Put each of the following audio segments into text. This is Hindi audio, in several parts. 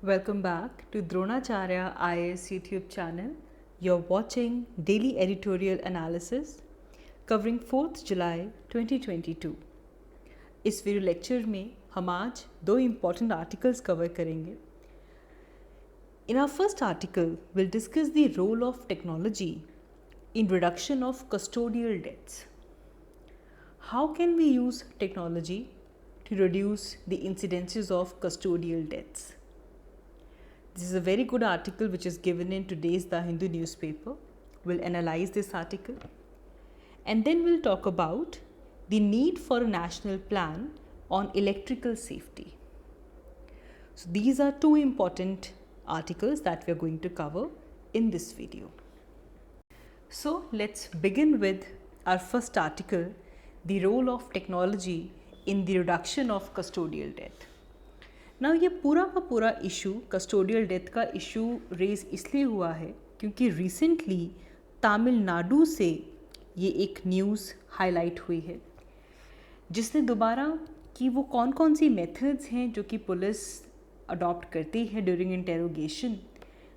Welcome back to Dronacharya IAS YouTube channel. You're watching daily editorial analysis covering 4th July 2022. इस वीडियो लेक्चर में हम आज दो important articles कवर करेंगे. In our first article, we'll discuss the role of technology in reduction of custodial deaths. How can we use technology to reduce the incidences of custodial deaths? This is a very good article which is given in today's The Hindu newspaper. We'll analyze this article and then we'll talk about the need for a national plan on electrical safety. So these are two important articles that we are going to cover in this video. So let's begin with our first article, the role of technology in the reduction of custodial death. ना ये पूरा का पूरा इशू कस्टोडियल डेथ का इशू रेज इसलिए हुआ है क्योंकि रिसेंटली तमिलनाडु से ये एक न्यूज़ हाईलाइट हुई है जिसने दोबारा कि वो कौन कौन सी मेथड्स हैं जो कि पुलिस अडॉप्ट करती है ड्यूरिंग इंटेरोगेशन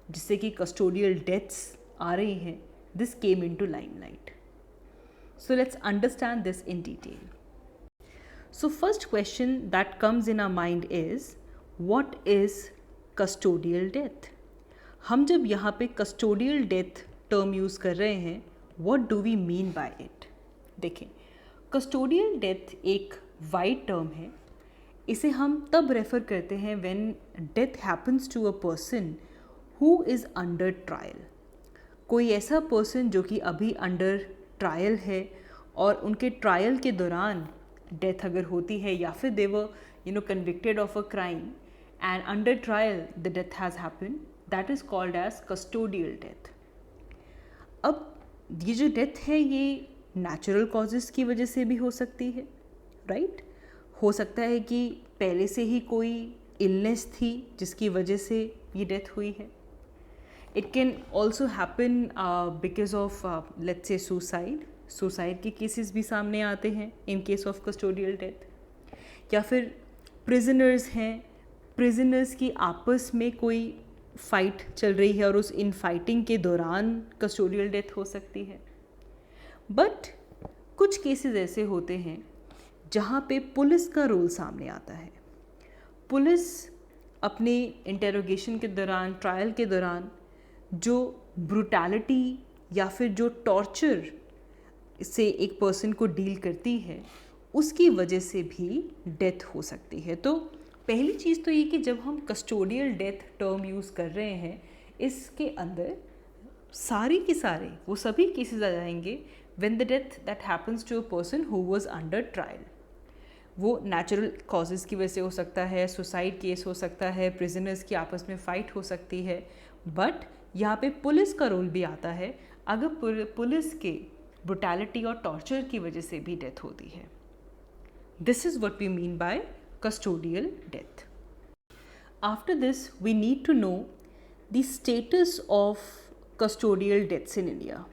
जिससे कि कस्टोडियल डेथ्स आ रही हैं. This came into limelight. So let's understand this in detail. So first question that comes in our mind is what is custodial death? हम जब यहाँ पे custodial death term use कर रहे हैं what do we mean by it? देखें, custodial death एक wide term है. इसे हम तब रेफ़र करते हैं when death happens to a person who is under trial. कोई ऐसा person जो कि अभी under trial है और उनके ट्रायल के दौरान डेथ अगर होती है या फिर they were convicted of a crime and under trial the death has happen, that is called as custodial death. अब ये जो डेथ है ये नेचुरल कॉजेज़ की वजह से भी हो सकती है, राइट? हो सकता है कि पहले से ही कोई इलनेस थी जिसकी वजह से ये डेथ हुई है. It can also happen because of let's say suicide के केसेस भी सामने आते हैं in case of custodial death. या फिर प्रिजनर्स हैं, प्रिजनर्स की आपस में कोई फाइट चल रही है और उस इन फाइटिंग के दौरान कस्टोडियल डेथ हो सकती है. बट कुछ केसेस ऐसे होते हैं जहाँ पे पुलिस का रोल सामने आता है. पुलिस अपने इंटेरोगेशन के दौरान, ट्रायल के दौरान जो ब्रूटैलिटी या फिर जो टॉर्चर से एक पर्सन को डील करती है उसकी वजह से भी डेथ हो सकती है. तो पहली चीज़ तो ये कि जब हम कस्टोडियल डेथ टर्म यूज़ कर रहे हैं इसके अंदर सारे के सारे वो सभी केसेस आ जाएंगे when the death that happens to a person who was under trial. वो नेचुरल कॉजेज़ की वजह से हो सकता है, सुसाइड केस हो सकता है, प्रिजनर्स की आपस में फ़ाइट हो सकती है. बट यहाँ पे पुलिस का रोल भी आता है अगर पुलिस के ब्रुटैलिटी और टॉर्चर की वजह से भी डेथ होती है. This is what we mean by custodial death. After this we need to know the status of custodial deaths in India.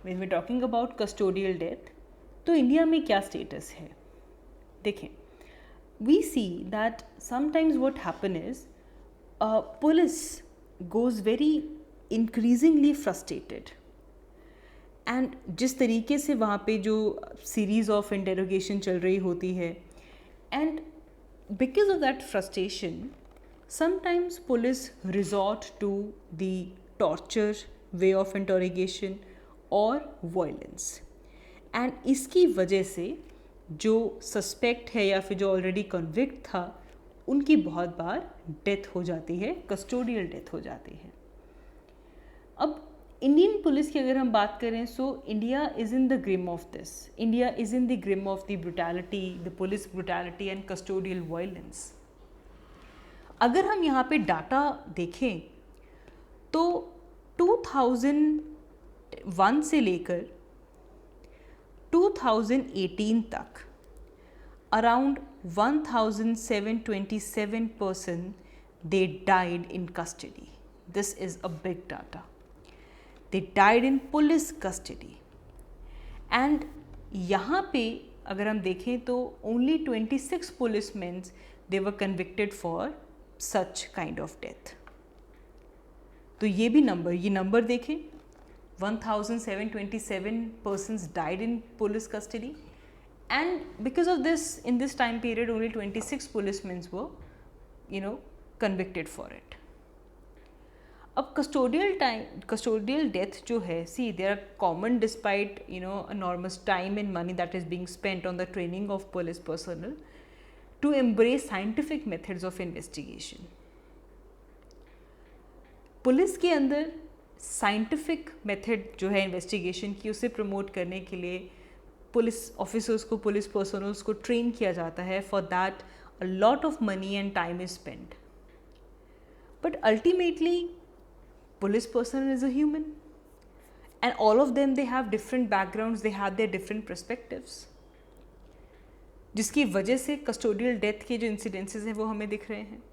When we talking about custodial death तो इंडिया में क्या स्टेटस है देखें. We see that sometimes what happen is police goes very increasingly frustrated and जिस तरीके से वहाँ पे जो सीरीज़ ऑफ इंटेरोगेशन चल रही होती है and because of that frustration sometimes police resort to the torture way of interrogation और वायलेंस. एंड इसकी वजह से जो सस्पेक्ट है या फिर जो ऑलरेडी कन्विक्ट था उनकी बहुत बार डेथ हो जाती है, कस्टोडियल डेथ हो जाती है. अब इंडियन पुलिस की अगर हम बात करें so India is in the grim of this. India is in the grim of the brutality, the police brutality and custodial violence. अगर हम यहाँ पे डाटा देखें तो 2001 से लेकर 2018 तक around 1727 person they died in custody. This is a big data. They died in police custody. And यहाँ पे अगर हम देखें तो only 26 policemen they were convicted for such kind of death. तो ये नंबर देखें, 1727 persons died in police custody, and because of this, in this time period only 26 policemen were convicted for it. अब custodial death जो है, see, they are common despite enormous time and money that is being spent on the training of police personnel to embrace scientific methods of investigation. Police के अंदर साइंटिफिक मेथड जो है इन्वेस्टिगेशन की, उसे प्रमोट करने के लिए पुलिस ऑफिसर्स को, पुलिस पर्सनल्स को ट्रेन किया जाता है. For that a lot of money and time is spend. But ultimately police personal is a human and all of them they have different backgrounds, they have their different perspectives, जिसकी वजह से कस्टोडियल डेथ के जो इंसिडेंसेस हैं वो हमें दिख रहे हैं.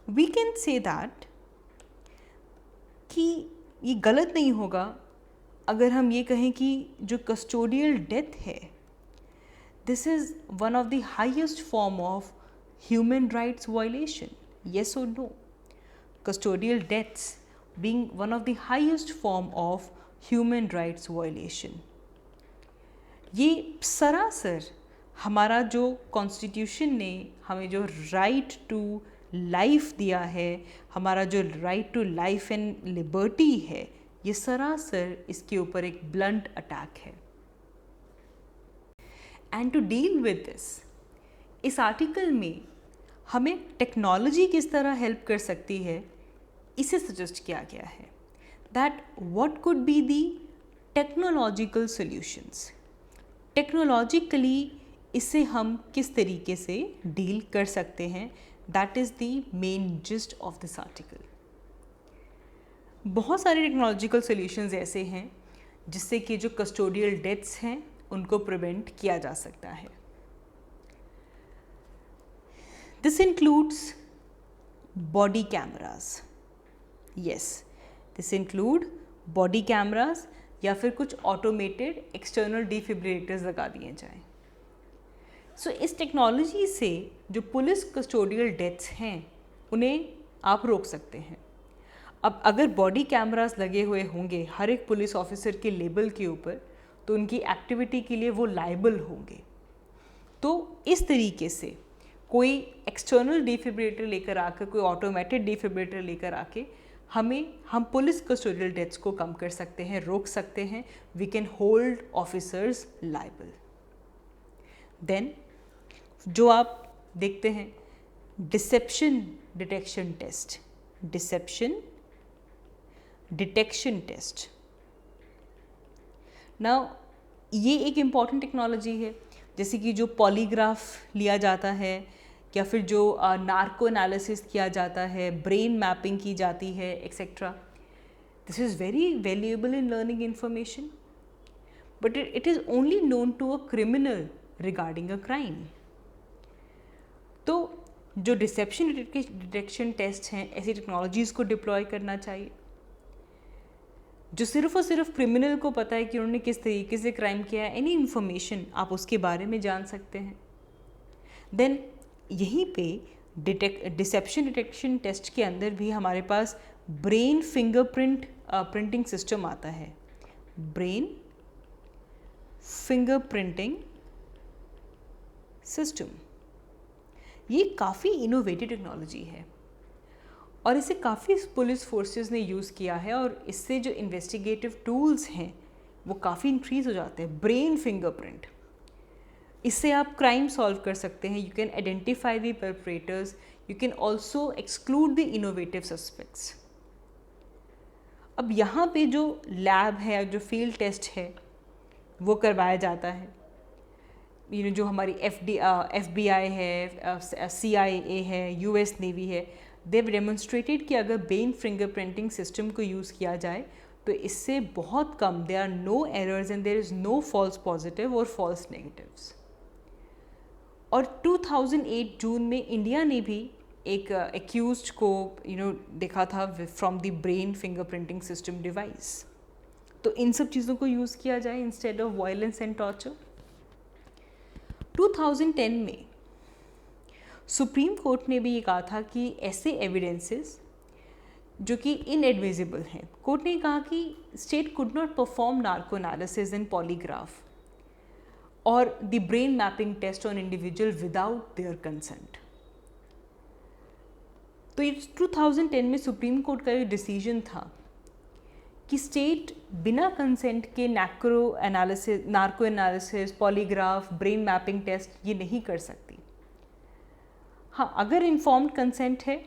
वी कैन से दैट कि ये गलत नहीं होगा अगर हम ये कहें कि जो कस्टोडियल डेथ है, this is one of the highest form of human rights violation. Yes और no? Custodial deaths being one of the highest form of human rights violation. ये सरासर हमारा जो कॉन्स्टिट्यूशन ने हमें जो राइट टू लाइफ दिया है, हमारा जो right to life and liberty है, ये सरासर इसके ऊपर एक ब्लंट अटैक है. And to deal with this, इस आर्टिकल में हमें टेक्नोलॉजी किस तरह हेल्प कर सकती है, इसे सजेस्ट किया गया है. That what could be the technological solutions. Technologically इसे हम किस तरीके से डील कर सकते हैं, that is the main gist of this article. बहुत सारे टेक्नोलॉजिकल सॉल्यूशंस ऐसे हैं जिससे कि जो कस्टोडियल डेथ्स हैं उनको प्रिवेंट किया जा सकता है. This includes body cameras. Yes, this include body cameras या फिर कुछ ऑटोमेटेड एक्सटर्नल डिफिब्रिलेटर्स लगा दिए जाएं. सो इस टेक्नोलॉजी से जो पुलिस कस्टोडियल डेथ्स हैं उन्हें आप रोक सकते हैं. अब अगर बॉडी कैमरास लगे हुए होंगे हर एक पुलिस ऑफिसर के लेबल के ऊपर, तो उनकी एक्टिविटी के लिए वो लायबल होंगे. तो इस तरीके से कोई एक्सटर्नल डिफिब्रिलेटर लेकर आकर, कोई ऑटोमेटेड डिफिब्रिलेटर लेकर आके हम पुलिस कस्टोडियल डेथ्स को कम कर सकते हैं, रोक सकते हैं. We can hold officers liable. Then जो आप देखते हैं deception detection test. Deception detection test. Now ये एक इम्पॉर्टेंट टेक्नोलॉजी है, जैसे कि जो पॉलीग्राफ लिया जाता है या फिर जो नार्को एनालिसिस किया जाता है, ब्रेन मैपिंग की जाती है, etcetera. This is very valuable in learning information, but it is only known to a criminal regarding a crime. तो जो डिसेप्शन डिटेक्शन टेस्ट हैं, ऐसी टेक्नोलॉजीज़ को डिप्लॉय करना चाहिए. जो सिर्फ और सिर्फ क्रिमिनल को पता है कि उन्होंने किस तरीके से क्राइम किया है, एनी इन्फॉर्मेशन आप उसके बारे में जान सकते हैं. देन यहीं पे डिसेप्शन डिटेक्शन टेस्ट के अंदर भी हमारे पास ब्रेन फिंगरप्रिंट प्रिंटिंग सिस्टम आता है. ब्रेन फिंगरप्रिंटिंग सिस्टम, ये काफ़ी इनोवेटिव टेक्नोलॉजी है और इसे काफ़ी पुलिस फोर्सेस ने यूज़ किया है, और इससे जो इन्वेस्टिगेटिव टूल्स हैं वो काफ़ी इंक्रीज़ हो जाते हैं. ब्रेन फिंगरप्रिंट, इससे आप क्राइम सॉल्व कर सकते हैं. You can identify the perpetrators, you can also exclude the innovative suspects. अब यहाँ पे जो लैब है, जो फील्ड टेस्ट है, वो करवाया जाता है. जो हमारी FBI है, CIA है, US नेवी है, देव डेमोन्स्ट्रेटेड कि अगर ब्रेन फिंगरप्रिंटिंग सिस्टम को यूज़ किया जाए तो इससे बहुत कम, there are no errors and there is no false positive और फॉल्स नेगेटिव्स. और 2008 जून में इंडिया ने भी एक एक्यूज्ड को देखा था from the brain fingerprinting system device. तो इन सब चीज़ों को यूज़ किया जाए instead of violence and torture. 2010 में सुप्रीम कोर्ट ने भी ये कहा था कि ऐसे एविडेंसेस जो कि इनएडमिसिबल हैं, कोर्ट ने कहा कि state could not perform narco analysis in polygraph और the brain mapping test on individual without their consent. तो ये 2010 में सुप्रीम कोर्ट का ये डिसीजन था कि स्टेट बिना कंसेंट के narco analysis, polygraph, brain mapping test ये नहीं कर सकती। हाँ, अगर इन्फॉर्म्ड कंसेंट है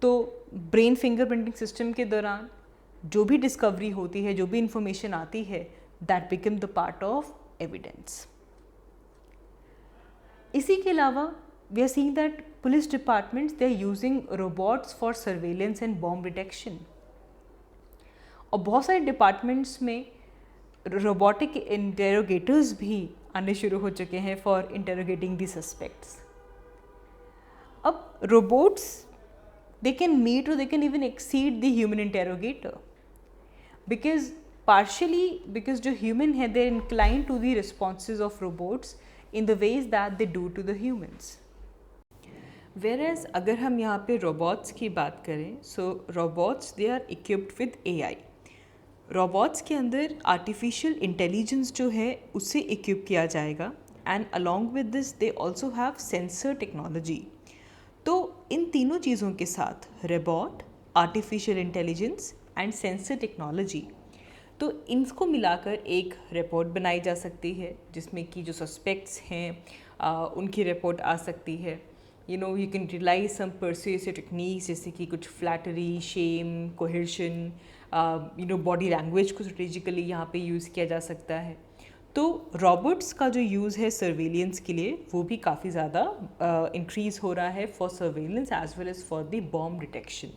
तो ब्रेन फिंगरप्रिंटिंग सिस्टम के दौरान जो भी डिस्कवरी होती है, जो भी इंफॉर्मेशन आती है, that become the part of evidence. इसी के अलावा we are seeing that police departments they are using robots for surveillance and bomb detection. और बहुत सारे डिपार्टमेंट्स में रोबोटिक इंटेरोगेटर्स भी आने शुरू हो चुके हैं फॉर इंटेरोगेटिंग दी सस्पेक्ट्स। अब रोबोट्स दे कैन मीट और they can even exceed the human interrogator because जो ह्यूमन है they incline to the responses of robots in the ways that they do to the humans. Whereas अगर हम यहाँ पे रोबोट्स की बात करें, so robots they are equipped with AI। Robots के अंदर आर्टिफिशियल इंटेलिजेंस जो है उससे इक्विप किया जाएगा and along with this they also have sensor technology. तो इन तीनों चीज़ों के साथ robot, artificial intelligence and sensor technology, तो इनको मिलाकर एक रिपोर्ट बनाई जा सकती है जिसमें कि जो सस्पेक्ट्स हैं उनकी रिपोर्ट आ सकती है। You can utilise some persuasive techniques जैसे कि कुछ flattery, shame, coercion, body language को स्ट्रेटेजिकली यहाँ पे यूज़ किया जा सकता है। तो रोबोट्स का जो यूज़ है सर्वेलियंस के लिए वो भी काफ़ी ज़्यादा इंक्रीज़ हो रहा है for surveillance as well as for the bomb detection.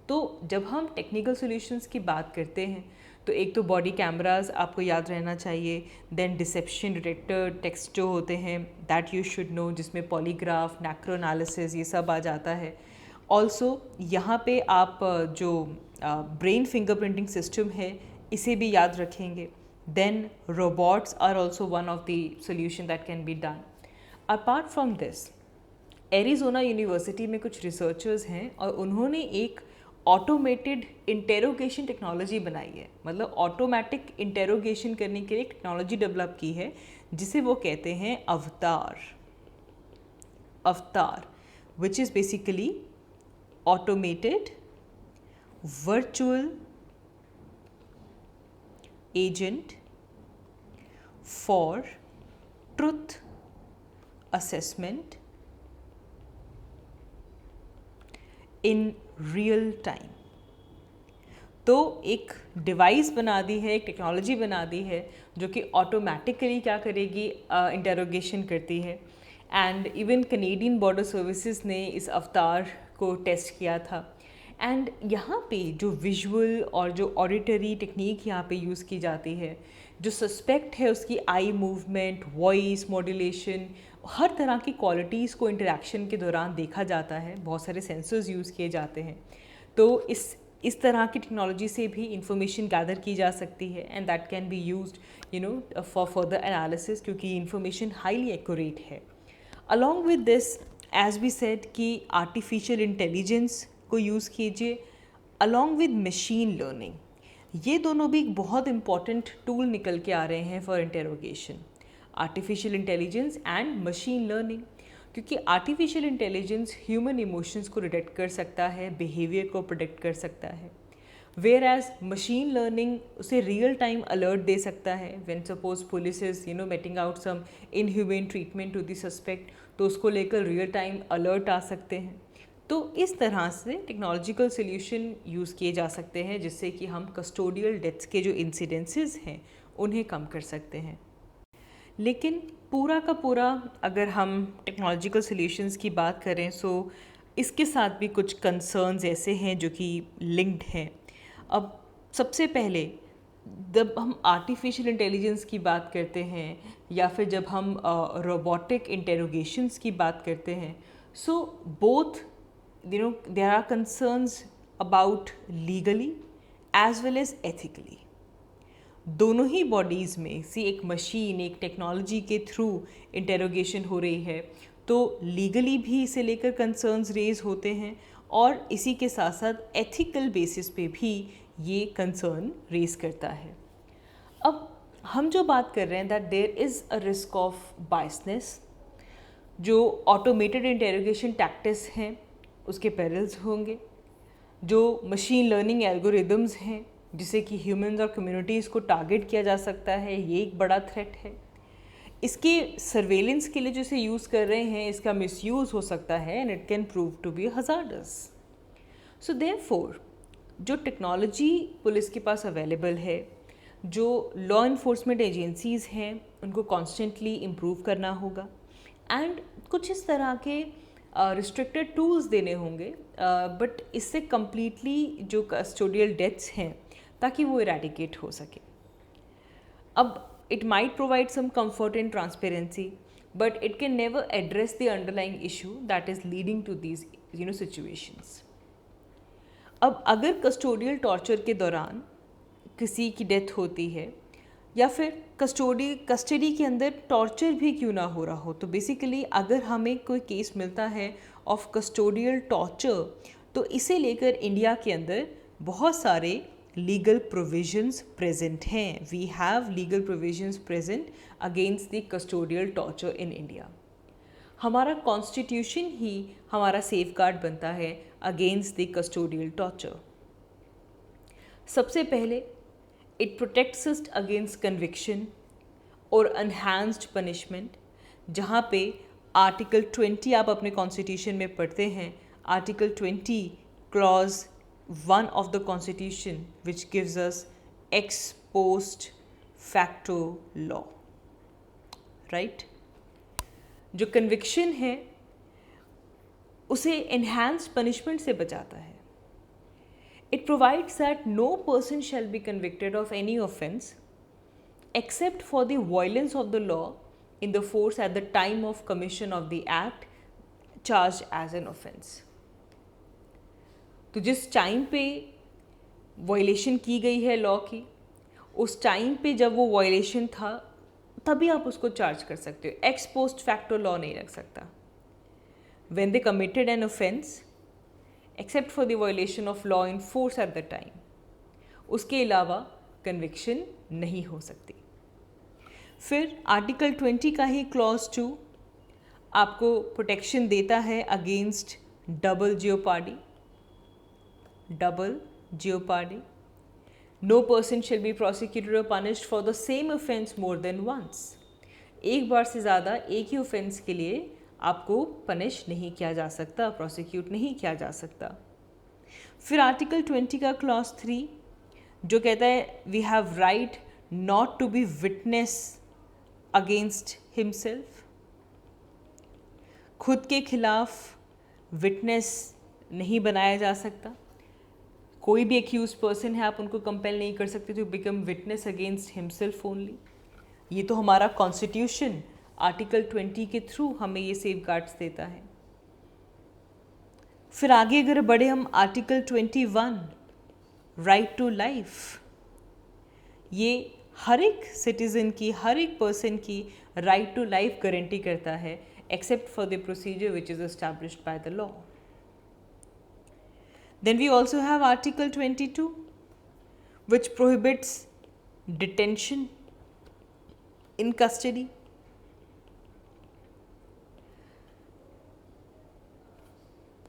तो जब हम टेक्निकल सॉल्यूशंस की बात करते हैं तो एक तो बॉडी कैमरास आपको याद रहना चाहिए, देन डिसेप्शन डिटेक्टर टेक्स्ट जो होते हैं दैट यू शुड नो, जिसमें पॉलीग्राफ, नैक्रो एनालिसिस ये सब आ जाता है। ऑल्सो यहाँ पे आप जो ब्रेन फिंगरप्रिंटिंग सिस्टम है इसे भी याद रखेंगे। Then robots are also one of the solution that can be done. Apart from this, Arizona university में कुछ रिसर्चर्स हैं और उन्होंने एक ऑटोमेटेड इंटेरोगेशन टेक्नोलॉजी बनाई है। मतलब ऑटोमेटिक इंटेरोगेशन करने के लिए टेक्नोलॉजी डेवलप की है जिसे वो कहते हैं अवतार, which is basically automated virtual agent for truth assessment in real time. तो एक डिवाइस बना दी है, एक टेक्नोलॉजी बना दी है जो कि ऑटोमेटिकली क्या करेगी, इंटेरोगेशन करती है। And even Canadian border services ने इस अवतार को टेस्ट किया था। एंड यहाँ पे जो विजुअल और जो ऑडिटरी टेक्निक यहाँ पे यूज़ की जाती है, जो सस्पेक्ट है उसकी आई मूवमेंट, वॉइस मॉड्यूलेशन, हर तरह की क्वालिटीज़ को इंटरेक्शन के दौरान देखा जाता है। बहुत सारे सेंसर्स यूज़ किए जाते हैं। तो इस तरह की टेक्नोलॉजी से भी इंफॉर्मेशन गैदर की जा सकती है and that can be used for further analysis, क्योंकि इंफॉर्मेशन हाईली एक्यूरेट है। Along with this, as we said कि आर्टिफिशियल इंटेलिजेंस को यूज़ कीजिए अलॉन्ग विद मशीन लर्निंग। ये दोनों भी एक बहुत इंपॉर्टेंट टूल निकल के आ रहे हैं for interrogation, artificial intelligence and machine learning. क्योंकि आर्टिफिशियल इंटेलिजेंस ह्यूमन इमोशंस को डिटेक्ट कर सकता है, बिहेवियर को प्रेडिक्ट कर सकता है, वेयर एज मशीन लर्निंग उसे रियल टाइम अलर्ट दे सकता है। When suppose police is meting out some inhuman treatment to the suspect, तो उसको लेकर रियल टाइम अलर्ट आ सकते हैं। तो इस तरह से टेक्नोलॉजिकल सोल्यूशन यूज़ किए जा सकते हैं जिससे कि हम कस्टोडियल डेथ्स के जो इंसिडेंसेस हैं उन्हें कम कर सकते हैं। लेकिन पूरा का पूरा अगर हम टेक्नोलॉजिकल सॉल्यूशंस की बात करें, सो इसके साथ भी कुछ कंसर्न्स ऐसे हैं जो कि लिंक्ड हैं। अब सबसे पहले जब हम आर्टिफिशियल इंटेलिजेंस की बात करते हैं या फिर जब हम रोबोटिक इंटेरोगेशंस की बात करते हैं, so both there are concerns about legally as well as ethically। दोनों ही बॉडीज़ में एक मशीन, एक टेक्नोलॉजी के थ्रू इंटेरोगेशन हो रही है, तो लीगली भी इसे लेकर कंसर्न्स रेज होते हैं और इसी के साथ साथ एथिकल बेसिस पे भी ये कंसर्न रेज करता है। अब हम जो बात कर रहे हैं that there is a risk of biasness, जो ऑटोमेटेड इंटेरोगेशन टैक्टिक्स हैं उसके पेरिल्स होंगे, जो मशीन लर्निंग एल्गोरिदम्स हैं जिसे कि ह्यूमंस और कम्युनिटीज़ को टारगेट किया जा सकता है, ये एक बड़ा थ्रेट है। इसके सर्वेलेंस के लिए जो इसे यूज़ कर रहे हैं इसका मिसयूज़ हो सकता है and it can prove to be hazardous. So therefore जो टेक्नोलॉजी पुलिस के पास अवेलेबल है, जो लॉ इन्फोर्समेंट एजेंसीज़ हैं उनको कॉन्स्टेंटली इम्प्रूव करना होगा एंड कुछ इस तरह के रिस्ट्रिक्टेड टूल्स देने होंगे, बट इससे कम्प्लीटली जो कस्टोडियल डेथ्स हैं ताकि वो इरेडिकेट हो सके। अब it might provide some comfort and transparency, but it can never address the underlying issue that is leading to these situations. अब अगर कस्टोडियल टॉर्चर के दौरान किसी की डेथ होती है या फिर कस्टडी के अंदर टॉर्चर भी क्यों ना हो रहा हो, तो बेसिकली अगर हमें कोई केस मिलता है ऑफ कस्टोडियल टॉर्चर तो इसे लेकर इंडिया के अंदर बहुत सारे legal provisions present हैं. We have legal provisions present against the custodial torture in India. हमारा कॉन्स्टिट्यूशन ही हमारा सेफ गार्ड बनता है अगेंस्ट द कस्टोडियल टॉर्चर। सबसे पहले it protects us against conviction और एनहांस्ड पनिशमेंट, जहाँ पे आर्टिकल 20 आप अपने कॉन्स्टिट्यूशन में पढ़ते हैं, article 20 clause 1 of the constitution which gives us ex post facto law, right? जो कन्विक्शन है उसे enhanced punishment से बचाता है। It provides that no person shall be convicted of any offense except for the violence of the law in the force at the time of commission of the act charged as an offense. तो जिस टाइम पे वायलेशन की गई है लॉ की, उस टाइम पे जब वो वायलेशन था तभी आप उसको चार्ज कर सकते हो, एक्स पोस्ट फैक्टो लॉ नहीं रख सकता। When they committed an offence except for the violation of law in force at the time, उसके अलावा कन्विक्शन नहीं हो सकती। फिर आर्टिकल 20 का ही क्लॉज 2 आपको प्रोटेक्शन देता है against double jeopardy. No person shall be prosecuted or punished for the same offense more than once. एक बार से ज़्यादा एक ही ऑफेंस के लिए आपको पनिश नहीं किया जा सकता, प्रोसिक्यूट नहीं किया जा सकता। फिर आर्टिकल 20 का क्लॉज 3 जो कहता है we have right not to be witness against himself, खुद के खिलाफ विटनेस नहीं बनाया जा सकता। कोई भी एक्यूज पर्सन है आप उनको कंपेल नहीं कर सकते to become witness against himself only. ये तो हमारा कॉन्स्टिट्यूशन आर्टिकल 20 के थ्रू हमें ये सेफ गार्ड्स देता है। फिर आगे अगर बढ़े हम आर्टिकल 21 राइट टू लाइफ, ये हर एक सिटीजन की, हर एक पर्सन की राइट टू लाइफ गारंटी करता है except for the procedure which is established by the law. Then we also have Article 22 which prohibits detention in custody.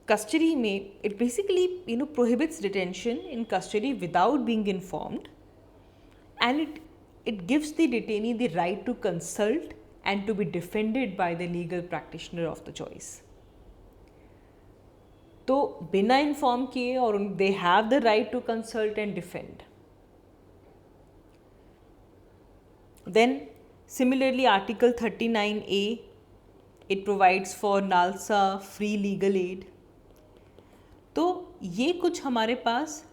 Custody में it basically prohibits detention in custody without being informed, and it gives the detainee the right to consult and to be defended by the legal practitioner of the choice. तो बिना इन्फॉर्म किए और they have the right to consult and defend. Then similarly article 39A it provides for NALSA free legal aid. तो ये कुछ हमारे पास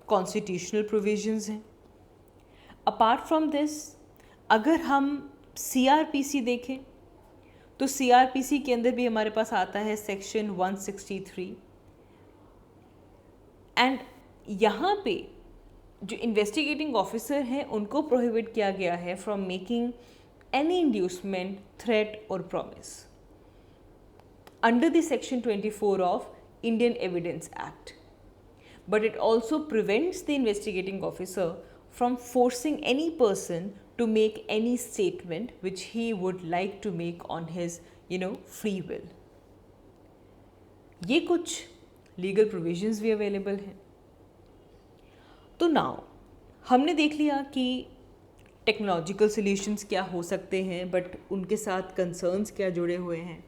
कॉन्स्टिट्यूशनल प्रोविजंस हैं। अपार्ट फ्रॉम दिस अगर हम CRPC देखें तो CRPC के अंदर भी हमारे पास आता है सेक्शन 163, एंड यहाँ पे जो इन्वेस्टिगेटिंग ऑफिसर हैं उनको प्रोहिबिट किया गया है from making any inducement, threat और promise. under the Section 24 of Indian Evidence Act. But it also prevents the investigating officer from forcing any person to make any statement which he would like to make on his, free will. ये कुछ लीगल प्रोविजंस भी अवेलेबल हैं. तो नाउ हमने देख लिया कि टेक्नोलॉजिकल सॉल्यूशंस क्या हो सकते हैं, बट उनके साथ कंसर्न्स क्या जुड़े हुए हैं.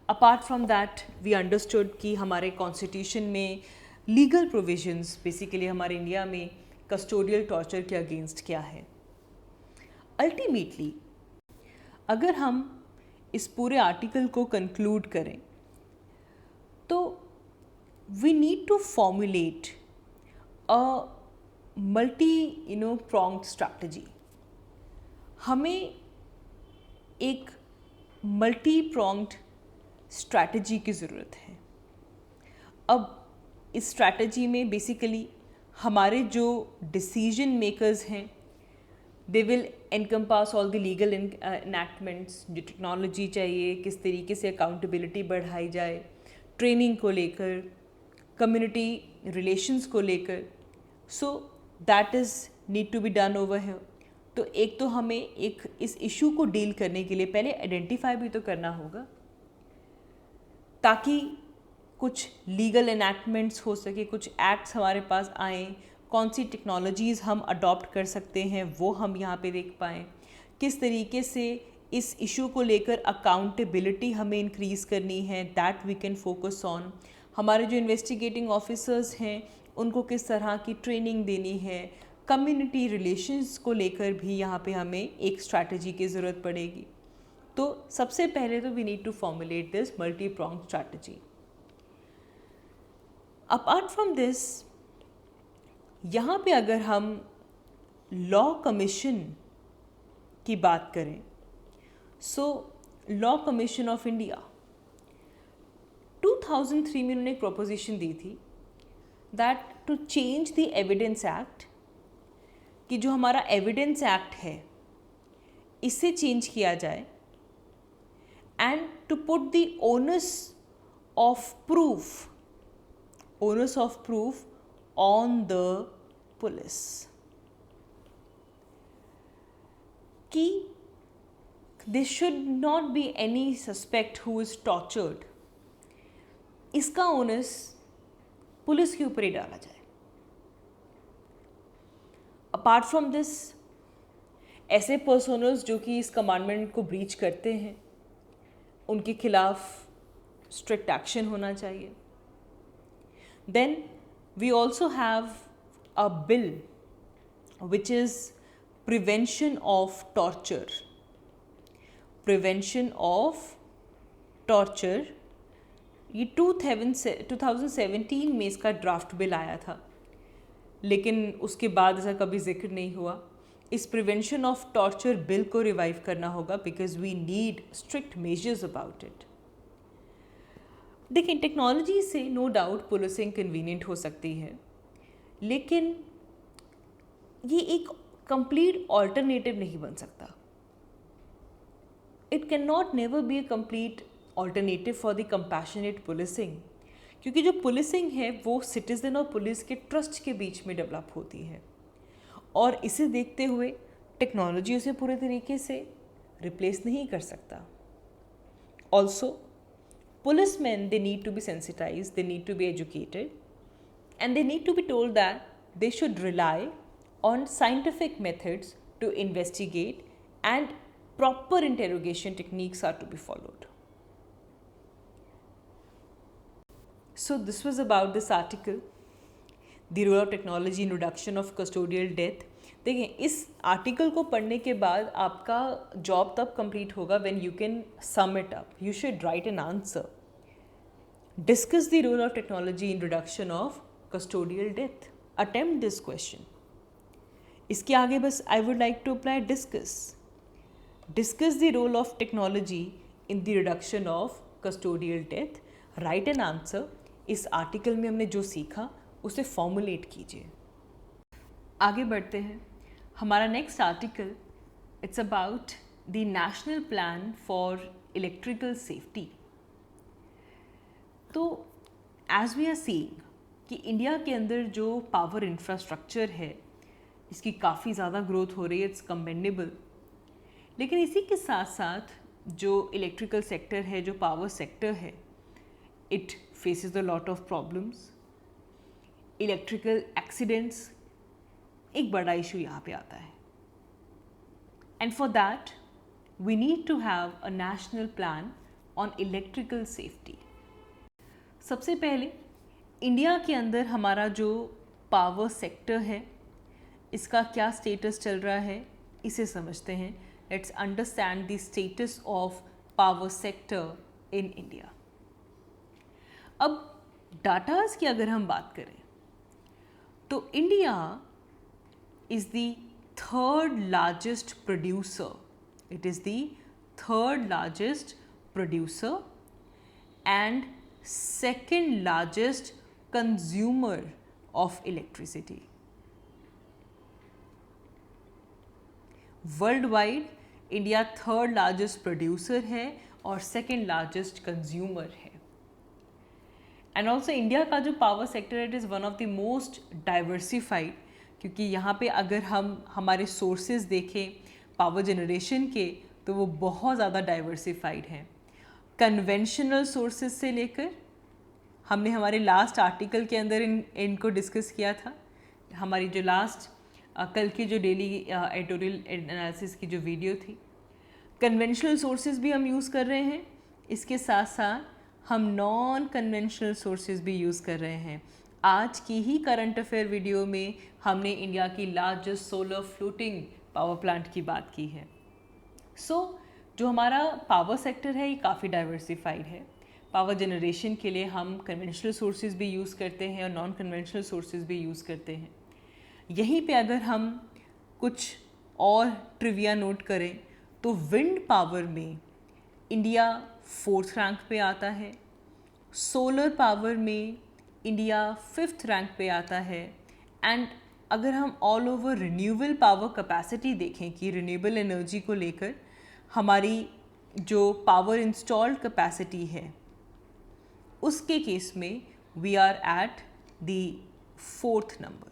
Apart from that we understood कि हमारे कॉन्स्टिट्यूशन में लीगल प्रोविजंस बेसिकली हमारे इंडिया में कस्टोडियल टॉर्चर के अगेंस्ट क्या है. अल्टीमेटली अगर हम इस पूरे आर्टिकल को कंक्लूड करें तो we need to formulate a multi pronged strategy. हमें एक मल्टी प्रोंग्ड स्ट्रैटेजी की ज़रूरत है. अब इस स्ट्रैटेजी में बेसिकली हमारे जो डिसीजन मेकर्स हैं they will encompass all the legal enactments. जो टेक्नोलॉजी चाहिए, किस तरीके से अकाउंटेबिलिटी बढ़ाई जाए, ट्रेनिंग को लेकर, कम्युनिटी रिलेशंस को लेकर. So that is need to be done over here. तो एक तो हमें एक इस इशू को डील करने के लिए पहले आइडेंटिफाई भी तो करना होगा ताकि कुछ लीगल इनैक्टमेंट्स हो सके, कुछ एक्ट्स हमारे पास आएँ, कौन सी टेक्नोलॉजीज़ हम अडॉप्ट कर सकते हैं वो हम यहाँ पे देख पाएँ, किस तरीके से इस इशू को लेकर अकाउंटेबिलिटी हमें इंक्रीज़ करनी है, that we can focus on. हमारे जो इन्वेस्टिगेटिंग ऑफिसर्स हैं उनको किस तरह की ट्रेनिंग देनी है, कम्युनिटी रिलेशंस को लेकर भी यहाँ पे हमें एक स्ट्रैटेजी की ज़रूरत पड़ेगी. तो सबसे पहले तो we need to formulate this multi prong strategy. Apart from this यहाँ पे अगर हम लॉ कमीशन की बात करें, so law commission of India 2003 में उन्होंने एक प्रोपोजिशन दी थी that to change the evidence act, कि जो हमारा एविडेंस एक्ट है इसे चेंज किया जाए and to put the onus of proof on the police. कि there should not be any suspect who is tortured. इसका ओनस पुलिस के ऊपर ही डाला जाए. अपार्ट फ्रॉम दिस ऐसे पर्सनल्स जो कि इस कमांडमेंट को ब्रीच करते हैं उनके खिलाफ स्ट्रिक्ट एक्शन होना चाहिए. Then we also have a bill which is prevention of torture. Prevention of torture ये 2017 में इसका ड्राफ्ट बिल आया था, लेकिन उसके बाद ऐसा कभी जिक्र नहीं हुआ. इस प्रिवेंशन ऑफ टॉर्चर बिल को रिवाइव करना होगा because we need strict measures about it. देखिए, टेक्नोलॉजी से नो डाउट पुलिसिंग कन्वीनियंट हो सकती है, लेकिन ये एक कंप्लीट ऑल्टरनेटिव नहीं बन सकता. It can not never be a complete alternative for the compassionate policing, क्योंकि जो पुलिसिंग है वो सिटीज़न और पुलिस के ट्रस्ट के बीच में डेवलप होती है, और इसे देखते हुए टेक्नोलॉजी उसे पूरे तरीके से रिप्लेस नहीं कर सकता. Also policemen, they need to be sensitized, they need to be educated, and they need to be told that they should rely on scientific methods to investigate, and proper interrogation techniques are to be followed. So this was about this article, the role of technology in reduction of custodial death. देखिए, इस आर्टिकल को पढ़ने के बाद आपका जॉब तब कंप्लीट होगा when you can sum it up. You should write an answer. Discuss the role of technology in reduction of custodial death. Attempt this question. इसके आगे बस I would like to apply discuss the role of technology in the reduction of custodial death. Write an answer. इस आर्टिकल में हमने जो सीखा उसे फॉर्मुलेट कीजिए. आगे बढ़ते हैं. हमारा next article, it's about the national plan for electrical safety. तो एज वी आर सीइंग कि इंडिया के अंदर जो पावर इंफ्रास्ट्रक्चर है इसकी काफ़ी ज़्यादा ग्रोथ हो रही है, इट्स कमेंडेबल। लेकिन इसी के साथ साथ जो इलेक्ट्रिकल सेक्टर है, जो पावर सेक्टर है, it faces a lot of problems. Electrical accidents एक बड़ा इशू यहाँ पे आता है, and for that we need to have a national plan on electrical safety. सबसे पहले इंडिया के अंदर हमारा जो पावर सेक्टर है इसका क्या स्टेटस चल रहा है इसे समझते हैं। Let's understand the status of power sector in India. अब डाटाज की अगर हम बात करें तो India is the third largest producer. It is the third largest producer and second largest consumer of electricity. Worldwide, India third largest producer है और सेकेंड लार्जेस्ट कंज्यूमर है। एंड ऑल्सो इंडिया का जो पावर सेक्टर है it is one of the most diversified, क्योंकि यहाँ पे अगर हम हमारे सोर्सेज देखें पावर जनरेशन के तो वो बहुत ज़्यादा डाइवर्सिफाइड हैं। कन्वेंशनल सोर्सेज से लेकर, हमने हमारे लास्ट आर्टिकल के अंदर इनको डिस्कस किया था, हमारी जो लास्ट कल की जो डेली एडिटोरियल एनालिसिस की जो वीडियो थी, कन्वेंशनल सोर्सेज भी हम यूज़ कर रहे हैं, इसके साथ साथ हम नॉन कन्वेंशनल सोर्सेज भी यूज़ कर रहे हैं। आज की ही करंट अफेयर वीडियो में हमने इंडिया की largest solar floating power plant की बात की है। जो हमारा पावर सेक्टर है ये काफ़ी डाइवर्सिफाइड है। पावर जनरेशन के लिए हम कन्वेंशनल सोर्सेज भी यूज़ करते हैं और नॉन कन्वेंशनल सोर्सेज भी यूज़ करते हैं। यहीं पे अगर हम कुछ और ट्रिविया नोट करें तो विंड पावर में इंडिया 4th रैंक पे आता है, सोलर पावर में इंडिया 5th रैंक पे आता है, एंड अगर हम all over renewable power capacity देखें कि रिन्यूएबल एनर्जी को लेकर हमारी जो पावर इंस्टॉल्ड कैपेसिटी है उसके केस में we are at the 4th number.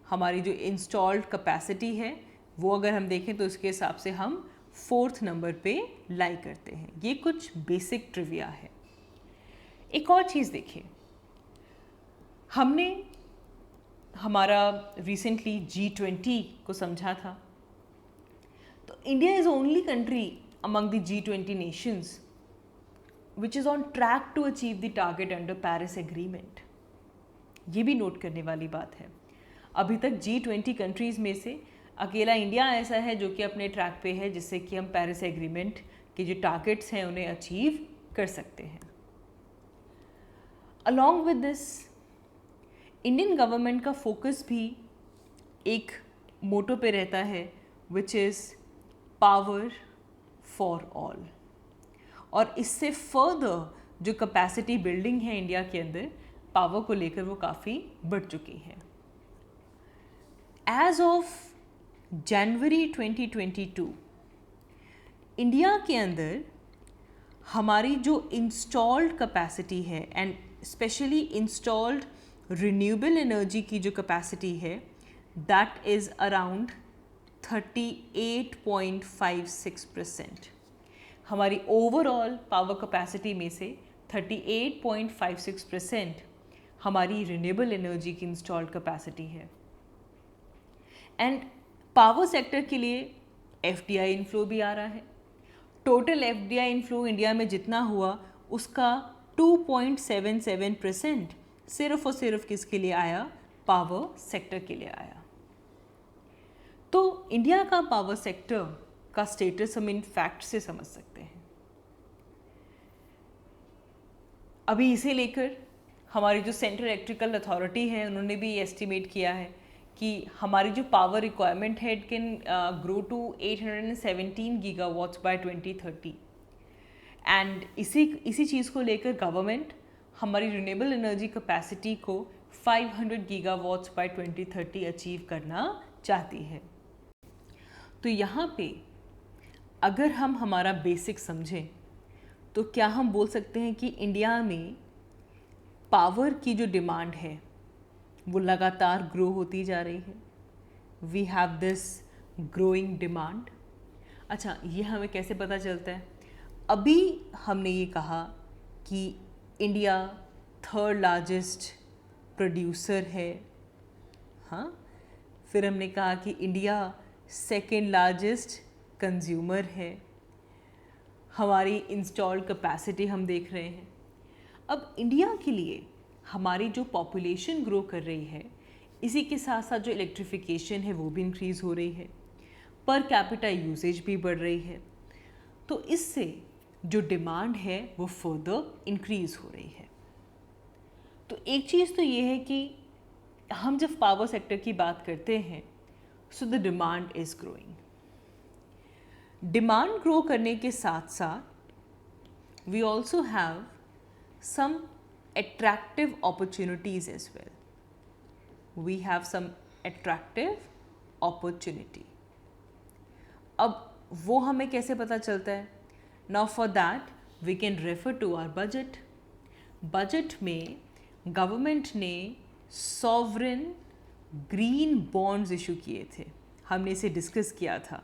हमारी जो इंस्टॉल्ड कैपेसिटी है वो अगर हम देखें तो उसके हिसाब से हम 4th नंबर पे लाई करते हैं। ये कुछ बेसिक ट्रिविया है। एक और चीज़ देखिए, हमने हमारा रिसेंटली G20 को समझा था, तो India is only country among the G20 nations which is on track to achieve the target under Paris agreement. ये भी नोट करने वाली बात है, अभी तक G20 कंट्रीज़ में से अकेला इंडिया ऐसा है जो कि अपने ट्रैक पे है जिससे कि हम पेरिस एग्रीमेंट के जो टारगेट्स हैं उन्हें अचीव कर सकते हैं। Along with this Indian government का फोकस भी एक मोटो पे रहता है which is power for all, और इससे फर्दर जो कैपेसिटी बिल्डिंग है इंडिया के अंदर पावर को लेकर वो काफ़ी बढ़ चुकी है। एज ऑफ जनवरी 2022 इंडिया के अंदर हमारी जो इंस्टॉल्ड कैपेसिटी है and specially installed renewable energy की जो कैपेसिटी है दैट इज़ अराउंड 38.56%। हमारी ओवरऑल पावर कैपेसिटी में से 38.56% हमारी रिन्यूएबल एनर्जी की इंस्टॉल्ड कैपेसिटी है। एंड पावर सेक्टर के लिए FDI इनफ्लो भी आ रहा है। टोटल FDI इनफ्लो इंडिया में जितना हुआ उसका 2.77% सिर्फ और सिर्फ किसके लिए आया? पावर सेक्टर के लिए आया। तो इंडिया का पावर सेक्टर का स्टेटस हम इन फैक्ट से समझ सकते हैं। अभी इसे लेकर हमारी जो सेंट्रल इलेक्ट्रिकल अथॉरिटी है उन्होंने भी एस्टिमेट किया है कि हमारी जो पावर रिक्वायरमेंट है it can grow to 817 gigawatts by 2030। And इसी चीज़ को लेकर गवर्नमेंट हमारी रिन्यूएबल एनर्जी कैपेसिटी को 500 गीगावाट्स बाय 2030 अचीव करना चाहती है। तो यहाँ पे अगर हम हमारा बेसिक समझें तो क्या हम बोल सकते हैं कि इंडिया में पावर की जो डिमांड है वो लगातार ग्रो होती जा रही है? We have this growing demand. अच्छा, ये हमें कैसे पता चलता है? अभी हमने ये कहा कि इंडिया थर्ड लार्जेस्ट प्रोड्यूसर है, हाँ। फिर हमने कहा कि इंडिया सेकेंड लार्जेस्ट कंज्यूमर है। हमारी इंस्टॉल्ड कैपेसिटी हम देख रहे हैं। अब इंडिया के लिए हमारी जो पॉपुलेशन ग्रो कर रही है, इसी के साथ साथ जो इलेक्ट्रिफिकेशन है वो भी इंक्रीज़ हो रही है, पर कैपिटा यूसेज भी बढ़ रही है, तो इससे जो डिमांड है वो फर्दर इंक्रीज़ हो रही है। तो एक चीज़ तो ये है कि हम जब पावर सेक्टर की बात करते हैं, so the demand is growing. Demand grow करने के साथ साथ we also have some attractive opportunities as well. We have some attractive opportunity. अब वो हमें कैसे पता चलता है? Now for that we can refer to our budget. Budget में गवर्नमेंट ने सॉवरेन ग्रीन बॉन्ड्स इशू किए थे। हमने इसे डिस्कस किया था।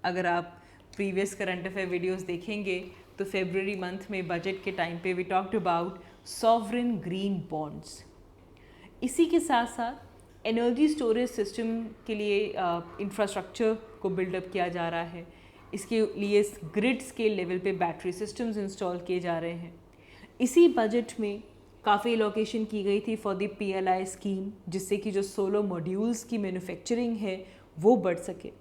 अगर आप प्रीवियस करंट अफेयर वीडियोस देखेंगे तो फेब्रुअरी मंथ में बजट के टाइम पे we talked about sovereign green bonds. इसी के साथ साथ एनर्जी स्टोरेज सिस्टम के लिए इंफ्रास्ट्रक्चर को बिल्डअप किया जा रहा है। इसके लिए ग्रिड स्केल लेवल पे बैटरी सिस्टम्स इंस्टॉल किए जा रहे हैं। इसी बजट में काफ़ी एलोकेशन की गई थी फॉर द PLI स्कीम, जिससे कि जो सोलर मॉड्यूल्स की मैन्युफैक्चरिंग है वो बढ़ सके।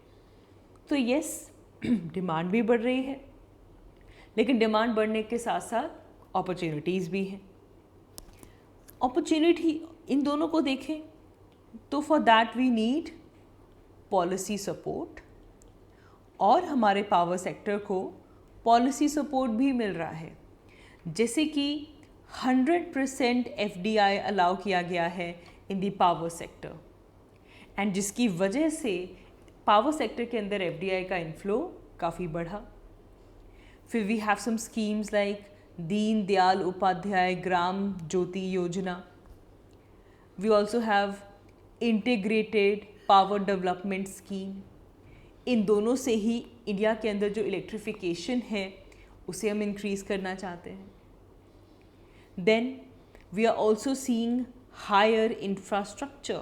तो यस, डिमांड भी बढ़ रही है, लेकिन डिमांड बढ़ने के साथ साथ अपॉर्चुनिटीज़ भी हैं। अपॉर्चुनिटी इन दोनों को देखें तो for that we need policy support, और हमारे पावर सेक्टर को पॉलिसी सपोर्ट भी मिल रहा है। जैसे कि 100% FDI अलाउ किया गया है in the power sector, and जिसकी वजह से पावर सेक्टर के अंदर FDI का इनफ्लो काफ़ी बढ़ा। फिर we have some schemes like Deen Dayal Upadhyaya Gram Jyoti Yojana. We also have integrated power development scheme. इन दोनों से ही इंडिया के अंदर जो इलेक्ट्रिफिकेशन है उसे हम इंक्रीज़ करना चाहते हैं। Then we are also seeing higher infrastructure.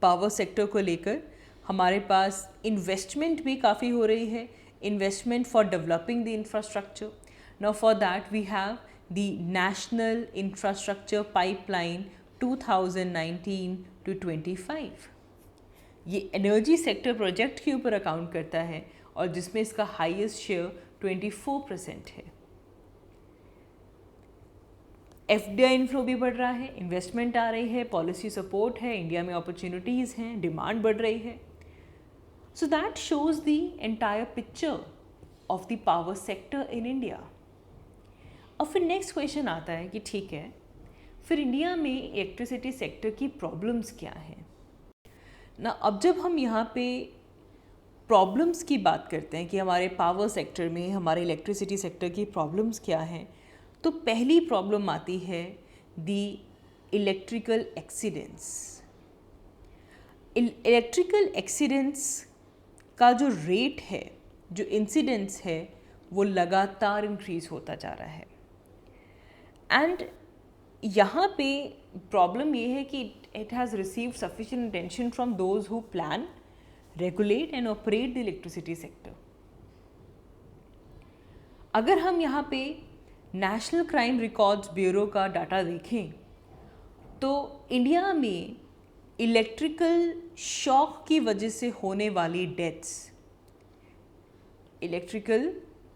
Power sector को लेकर हमारे पास इन्वेस्टमेंट भी काफ़ी हो रही है, investment for developing the infrastructure. Now for that we have the National Infrastructure Pipeline 2019 to 25. ये एनर्जी सेक्टर प्रोजेक्ट के ऊपर अकाउंट करता है और जिसमें इसका हाईएस्ट शेयर 24% है। FDI इनफ्लो भी बढ़ रहा है, इन्वेस्टमेंट आ रही है, पॉलिसी सपोर्ट है, इंडिया में अपॉर्चुनिटीज़ हैं, डिमांड बढ़ रही है। So that shows the entire picture of the power sector in India. अब फिर नेक्स्ट क्वेश्चन आता है कि ठीक है, फिर इंडिया में इलेक्ट्रिसिटी सेक्टर की प्रॉब्लम्स क्या हैं ना। अब जब हम यहाँ पे प्रॉब्लम्स की बात करते हैं कि हमारे पावर सेक्टर में, हमारे इलेक्ट्रिसिटी सेक्टर की प्रॉब्लम्स क्या हैं, तो पहली प्रॉब्लम आती है दी इलेक्ट्रिकल एक्सीडेंट्स। इलेक्ट्रिकल एक्सीडेंट्स का जो रेट है, जो इंसिडेंट्स है, वो लगातार इंक्रीज़ होता जा रहा है। एंड यहाँ पे प्रॉब्लम ये है कि it has received sufficient attention from those who plan, regulate and operate the electricity sector. अगर हम यहाँ पे नेशनल क्राइम रिकॉर्ड्स ब्यूरो का डाटा देखें तो इंडिया में इलेक्ट्रिकल शॉक की वजह से होने वाली डेथ्स, इलेक्ट्रिकल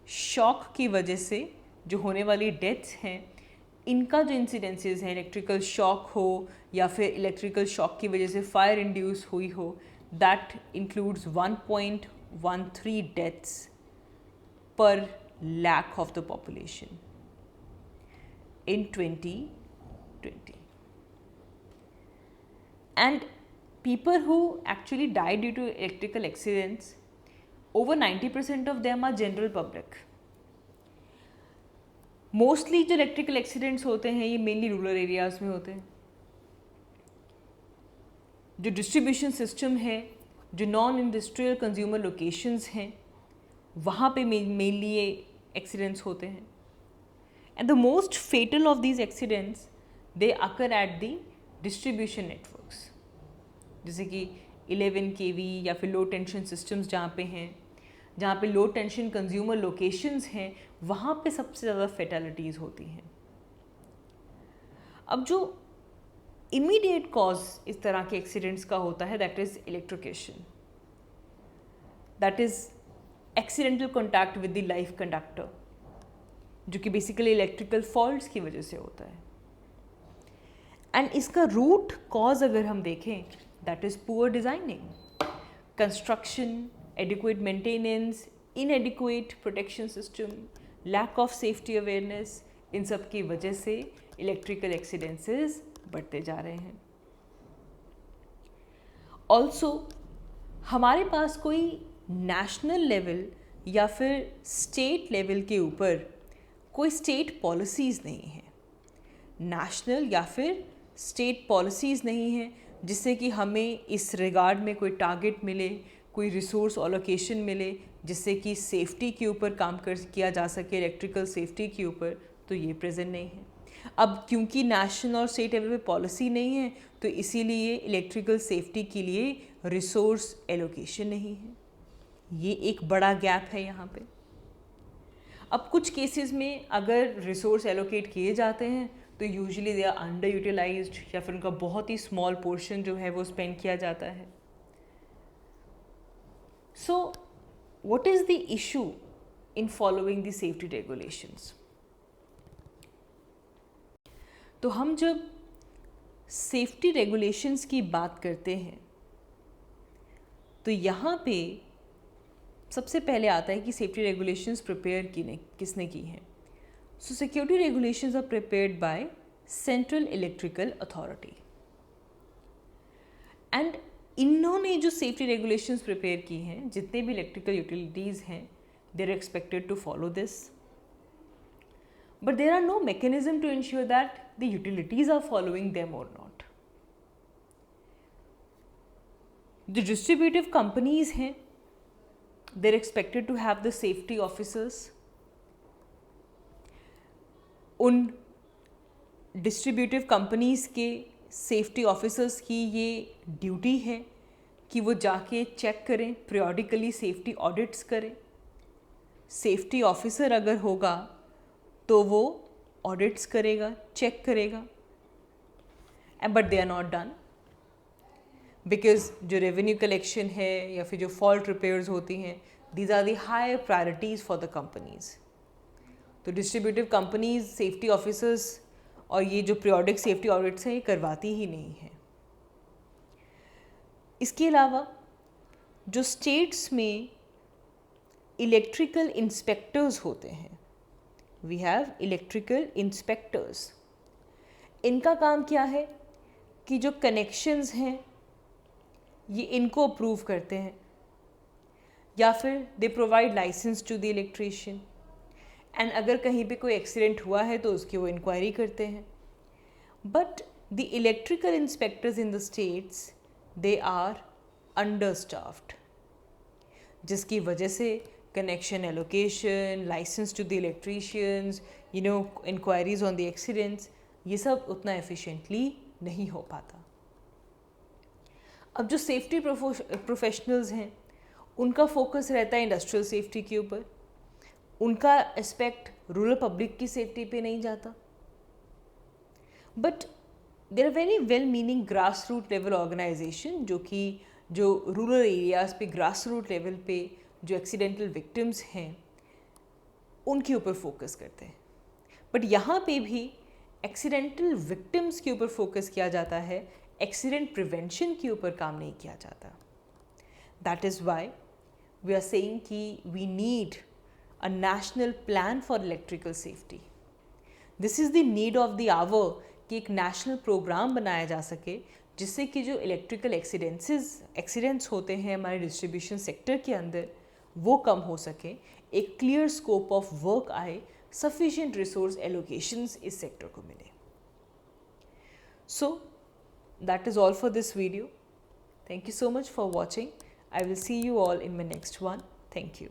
शॉक की वजह से जो होने वाली डेथ्स हैं, इनका जो इंसिडेंसेस हैं, इलेक्ट्रिकल शॉक हो या फिर इलेक्ट्रिकल शॉक की वजह से फायर इंड्यूस हुई हो, दैट इंक्लूड्स 1.13 डेथ्स पर lakh of the population in 2020. And people who actually died due to electrical accidents, over 90% of them are general public. Mostly जो इलेक्ट्रिकल एक्सीडेंट्स होते हैं ये मेनली रूरल एरियाज़ में होते हैं। जो डिस्ट्रीब्यूशन सिस्टम है, जो नॉन इंडस्ट्रियल कंज्यूमर लोकेशंस हैं, वहाँ पे मेनली ये एक्सीडेंट्स होते हैं। And the most fatal of these accidents they occur at the distribution networks, जैसे कि 11 kV या फिर लो टेंशन सिस्टम्स जहाँ पे हैं, जहाँ पे लो टेंशन कंज्यूमर लोकेशंस हैं, वहाँ पे सबसे ज़्यादा फेटलिटीज़ होती हैं। अब जो इमीडिएट कॉज इस तरह के एक्सीडेंट्स का होता है that is electrocution, that is accidental contact with the life conductor, जो कि बेसिकली इलेक्ट्रिकल फॉल्ट्स की वजह से होता है। एंड इसका रूट कॉज अगर हम देखें that is poor designing, construction, adequate maintenance, inadequate protection system, lack of safety awareness, इन सब की वजह से इलेक्ट्रिकल एक्सीडेंसेस बढ़ते जा रहे हैं। ऑल्सो हमारे पास कोई नेशनल लेवल या फिर स्टेट लेवल के ऊपर कोई स्टेट पॉलिसीज़ नहीं है, नेशनल या फिर स्टेट पॉलिसीज़ नहीं हैं जिससे कि हमें इस रिगार्ड में कोई टारगेट मिले, कोई रिसोर्स एलोकेशन मिले जिससे कि सेफ्टी के ऊपर काम किया जा सके, इलेक्ट्रिकल सेफ्टी के ऊपर, तो ये प्रेजेंट नहीं है। अब क्योंकि नेशनल और स्टेट लेवल पे पॉलिसी नहीं है तो इसीलिए इलेक्ट्रिकल सेफ्टी के लिए रिसोर्स एलोकेशन नहीं है। ये एक बड़ा गैप है यहाँ पे। अब कुछ केसेस में अगर रिसोर्स एलोकेट किए जाते हैं तो usually they are under utilized या फिर उनका बहुत ही स्मॉल पोर्शन जो है वो स्पेंड किया जाता है। So what is the issue in following the safety regulations? तो हम जब सेफ्टी रेगुलेशंस की बात करते हैं तो यहाँ पे सबसे पहले आता है कि सेफ्टी रेगुलेशंस प्रिपेयर किसने की हैं। So security regulations are prepared by central electrical authority, and इन्होंने जो सेफ्टी रेगुलेशंस प्रिपेयर की हैं, जितने भी इलेक्ट्रिकल यूटिलिटीज़ हैं, they are expected to follow this, but there are no mechanism to ensure that the utilities are following them or not. The distributive companies हैं, they're expected to have the safety officers. उन डिस्ट्रीब्यूटिव कंपनीज़ के सेफ्टी ऑफिसर्स की ये ड्यूटी है कि वो जाके चेक करें, पीरियडिकली सेफ्टी ऑडिट्स करें। सेफ्टी ऑफिसर अगर होगा तो वो ऑडिट्स करेगा, चेक करेगा, but they are not done because जो रेवेन्यू कलेक्शन है या फिर जो फॉल्ट रिपेयर्स होती हैं, these are the high priorities for the companies. तो डिस्ट्रीब्यूटिव कंपनीज सेफ्टी ऑफिसर्स और ये जो पीरियडिक सेफ्टी ऑडिट्स हैं ये करवाती ही नहीं है। इसके अलावा जो स्टेट्स में इलेक्ट्रिकल इंस्पेक्टर्स होते हैं, वी हैव इलेक्ट्रिकल इंस्पेक्टर्स। इनका काम क्या है कि जो कनेक्शंस हैं ये इनको अप्रूव करते हैं या फिर they provide license to the electrician, and अगर कहीं पे कोई एक्सीडेंट हुआ है तो उसकी वो इंक्वायरी करते हैं। But the electrical inspectors in the states they are understaffed, जिसकी वजह से connection allocation, license to the electricians, inquiries on the accidents, ये सब उतना एफिशिएंटली नहीं हो पाता। अब जो सेफ्टी प्रोफेशनल्स हैं उनका फोकस रहता है इंडस्ट्रियल सेफ्टी के ऊपर, उनका एस्पेक्ट रूरल पब्लिक की सेफ्टी पे नहीं जाता। But there are very well meaning grass root level organization जो रूरल एरियाज़ पे ग्रास रूट लेवल पे जो एक्सीडेंटल विक्टिम्स हैं उनके ऊपर फोकस करते हैं। बट यहाँ पे भी एक्सीडेंटल विक्टिम्स के ऊपर फोकस किया जाता है, एक्सीडेंट प्रिवेंशन के ऊपर काम नहीं किया जाता। That is why we are saying कि we need a national plan for electrical safety. This is the need of the hour कि एक नेशनल प्रोग्राम बनाया जा सके जिससे कि जो इलेक्ट्रिकल एक्सीडेंट्स होते हैं हमारे डिस्ट्रीब्यूशन सेक्टर के अंदर वो कम हो सके, एक क्लियर स्कोप ऑफ वर्क आए सफिशिएंट रिसोर्स एलोकेशंस इस सेक्टर को मिले. सो that is all for this video. Thank you so much for watching. I will see you all in my next one. Thank you.